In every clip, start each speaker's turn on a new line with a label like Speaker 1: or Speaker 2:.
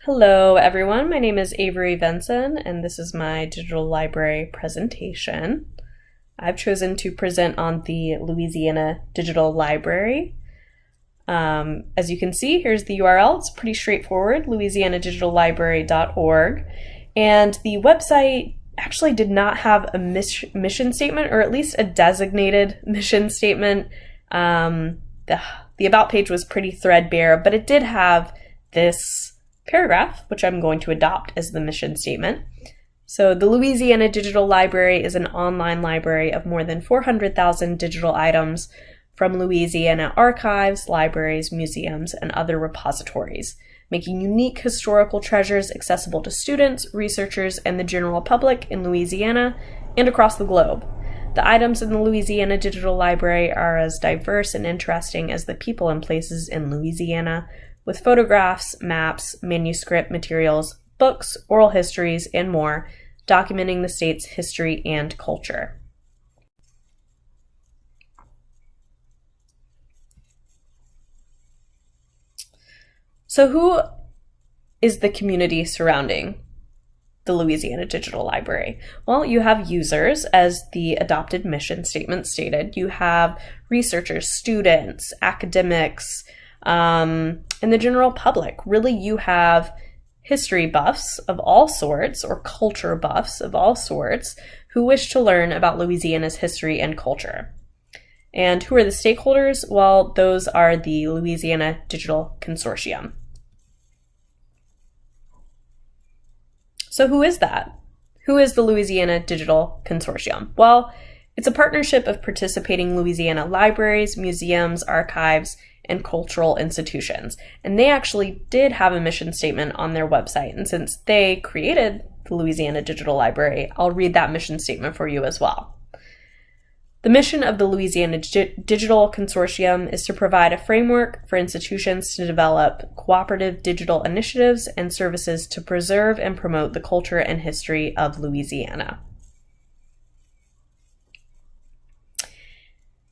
Speaker 1: Hello everyone, my name is Avery Vinson and this is my digital library presentation. I've chosen to present on the Louisiana Digital Library. As you can see, here's the URL. It's pretty straightforward, louisianadigitalibrary.org. And the website actually did not have a mission statement, or at least a designated mission statement. The About page was pretty threadbare, but it did have this paragraph, which I'm going to adopt as the mission statement. So the Louisiana Digital Library is an online library of more than 400,000 digital items from Louisiana archives, libraries, museums, and other repositories, making unique historical treasures accessible to students, researchers, and the general public in Louisiana and across the globe. The items in the Louisiana Digital Library are as diverse and interesting as the people and places in Louisiana, with photographs, maps, manuscript materials, books, oral histories, and more, documenting the state's history and culture. So who is the community surrounding the Louisiana Digital Library? Well, you have users, as the adopted mission statement stated. You have researchers, students, academics, and the general public. Really, you have history buffs of all sorts, or culture buffs of all sorts, who wish to learn about Louisiana's history and culture. And who are the stakeholders? Well, those are the Louisiana Digital Consortium. So who is that? Who is the Louisiana Digital Consortium? Well, it's a partnership of participating Louisiana libraries, museums, archives, and cultural institutions. And they actually did have a mission statement on their website. And since they created the Louisiana Digital Library, I'll read that mission statement for you as well. The mission of the Louisiana Digital Consortium is to provide a framework for institutions to develop cooperative digital initiatives and services to preserve and promote the culture and history of Louisiana.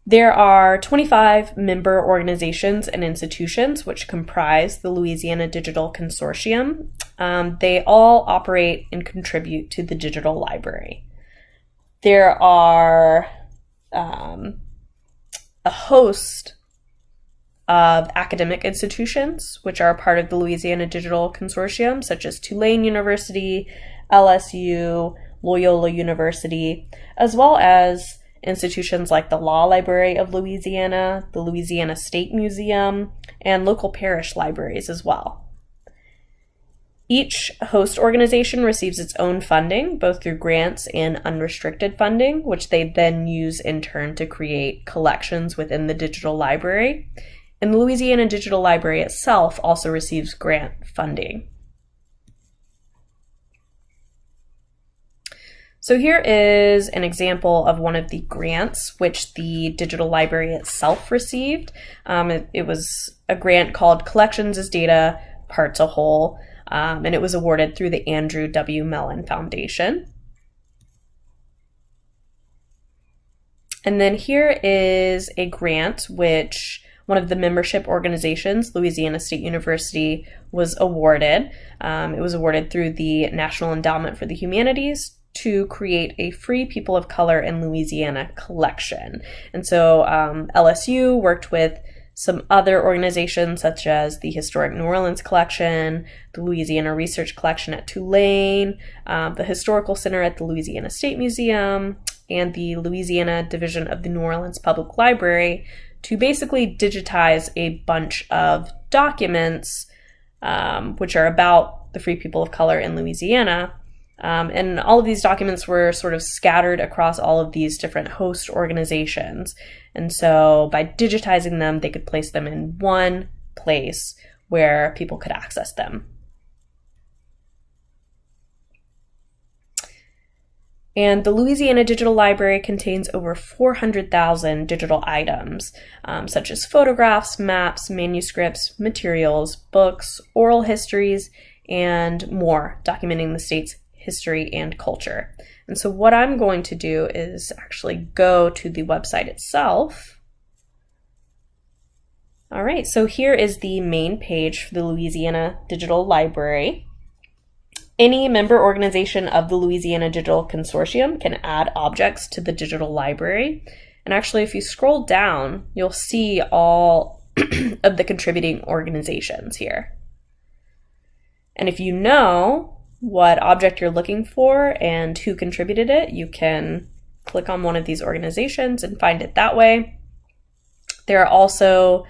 Speaker 1: There are 25 member organizations and institutions which comprise the Louisiana Digital Consortium. They all operate and contribute to the digital library. There are a host of academic institutions which are part of the Louisiana Digital Consortium, such as Tulane University, LSU, Loyola University, as well as institutions like the Law Library of Louisiana, the Louisiana State Museum, and local parish libraries as well. Each host organization receives its own funding, both through grants and unrestricted funding, which they then use in turn to create collections within the digital library. And the Louisiana Digital Library itself also receives grant funding. So here is an example of one of the grants which the digital library itself received. It was a grant called Collections as Data, Parts a Whole, and it was awarded through the Andrew W. Mellon Foundation. And then here is a grant which one of the membership organizations, Louisiana State University, was awarded. It was awarded through the National Endowment for the Humanities to create a free People of Color in Louisiana collection. And so LSU worked with some other organizations such as the Historic New Orleans Collection, the Louisiana Research Collection at Tulane, the Historical Center at the Louisiana State Museum, and the Louisiana Division of the New Orleans Public Library to basically digitize a bunch of documents which are about the free people of color in Louisiana. And all of these documents were sort of scattered across all of these different host organizations. And so by digitizing them, they could place them in one place where people could access them. And the Louisiana Digital Library contains over 400,000 digital items, such as photographs, maps, manuscripts, materials, books, oral histories, and more, documenting the state's history and culture. And so what I'm going to do is actually go to the website itself. All right, so here is the main page for the Louisiana Digital Library. Any member organization of the Louisiana Digital Consortium can add objects to the digital library. And actually, if you scroll down, you'll see all of the contributing organizations here. And if you know what object you're looking for and who contributed it, you can click on one of these organizations and find it that way. There are also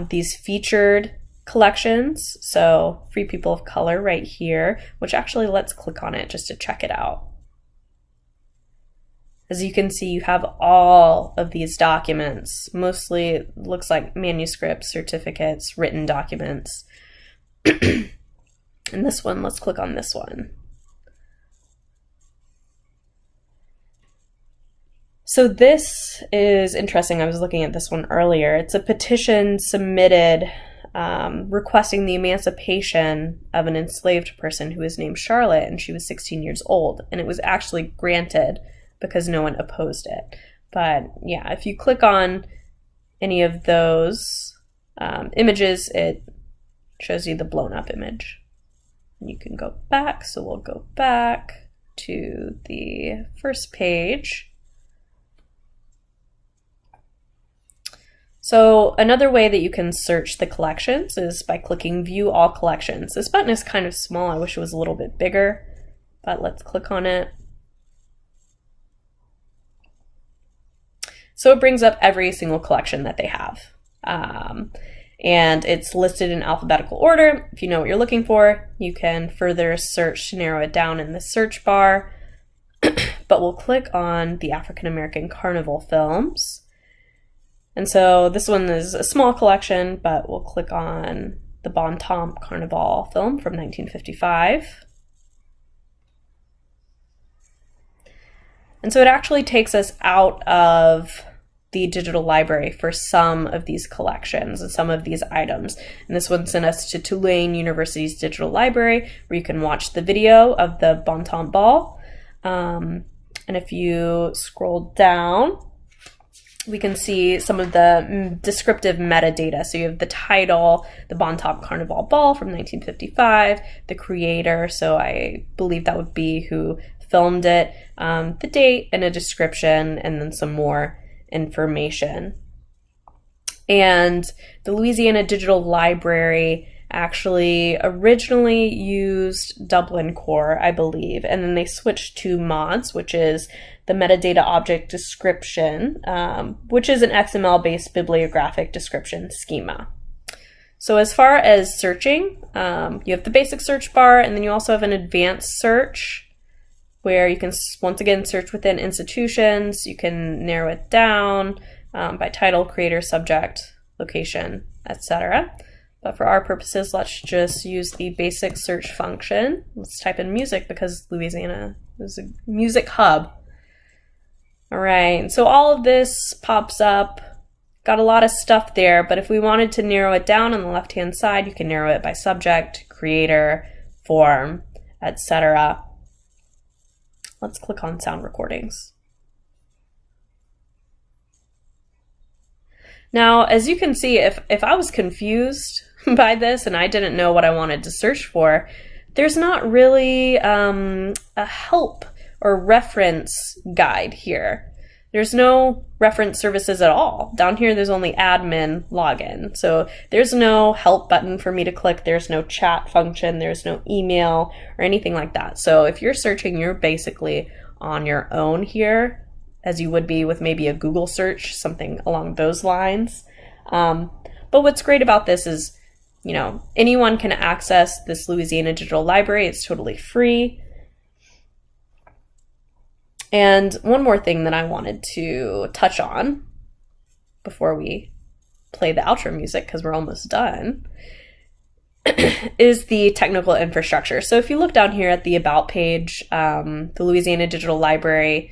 Speaker 1: these featured collections, so Free People of Color right here, which actually let's click on it just to check it out. As you can see, you have all of these documents. Mostly it looks like manuscripts, certificates, written documents. And this one, let's click on this one. So this is interesting. I was looking at this one earlier. It's a petition submitted requesting the emancipation of an enslaved person who was named Charlotte, and she was 16 years old. And it was actually granted because no one opposed it. But yeah, if you click on any of those images, it shows you the blown up image. And you can go back, so we'll go back to the first page. So another way that you can search the collections is by clicking View All Collections. This button is kind of small. I wish it was a little bit bigger, but let's click on it. So it brings up every single collection that they have. And it's listed in alphabetical order. If you know what you're looking for, you can further search to narrow it down in the search bar. But we'll click on the African American Carnival films. And so this one is a small collection, but we'll click on the Bon Temps Carnival film from 1955. And so it actually takes us out of the digital library for some of these collections and some of these items. And this one sent us to Tulane University's digital library, where you can watch the video of the Bon Temps Ball. And if you scroll down, we can see some of the descriptive metadata. So you have the title, the Bon Temps Carnival Ball from 1955, the creator, so I believe that would be who filmed it, the date and a description, and then some more information. And the Louisiana Digital Library actually originally used Dublin Core, I believe, and then they switched to MODS, which is the metadata object description, which is an XML-based bibliographic description schema. So as far as searching, you have the basic search bar, and then you also have an advanced search where you can once again search within institutions. You can narrow it down by title, creator, subject, location, etc. But for our purposes, let's just use the basic search function. Let's type in music because Louisiana is a music hub. All right, so all of this pops up. Got a lot of stuff there, but if we wanted to narrow it down on the left-hand side, you can narrow it by subject, creator, form, etc. Let's click on sound recordings. Now, as you can see, if I was confused by this and I didn't know what I wanted to search for, there's not really a help or reference guide here. There's no reference services at all. Down here, there's only admin login. So there's no help button for me to click. There's no chat function. There's no email or anything like that. So if you're searching, you're basically on your own here, as you would be with maybe a Google search, something along those lines. But what's great about this is, you know, anyone can access this Louisiana Digital Library. It's totally free. And one more thing that I wanted to touch on before we play the outro music, because we're almost done, is the technical infrastructure. So if you look down here at the About page, the Louisiana Digital Library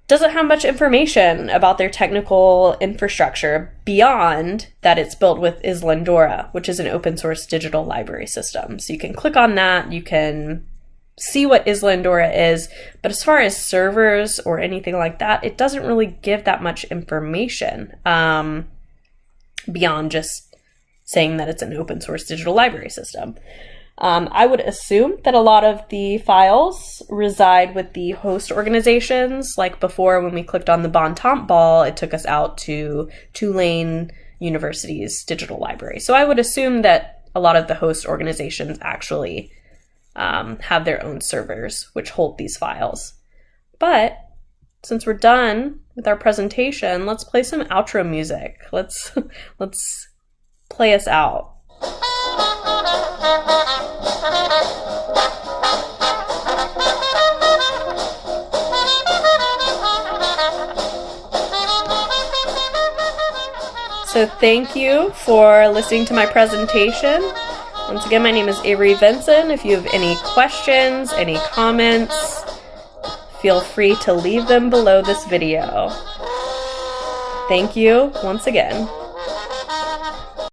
Speaker 1: doesn't have much information about their technical infrastructure beyond that it's built with Islandora, which is an open source digital library system. So you can click on that, you can see what Islandora is, but as far as servers or anything like that, it doesn't really give that much information beyond just saying that it's an open source digital library system. I would assume that a lot of the files reside with the host organizations. Like before, when we clicked on the Bon Temps ball, it took us out to Tulane University's digital library. So I would assume that a lot of the host organizations actually have their own servers which hold these files. But since we're done with our presentation, let's play some outro music. Let's play us out. So thank you for listening to my presentation. Once again, my name is Avery Vinson. If you have any questions, any comments, feel free to leave them below this video. Thank you once again.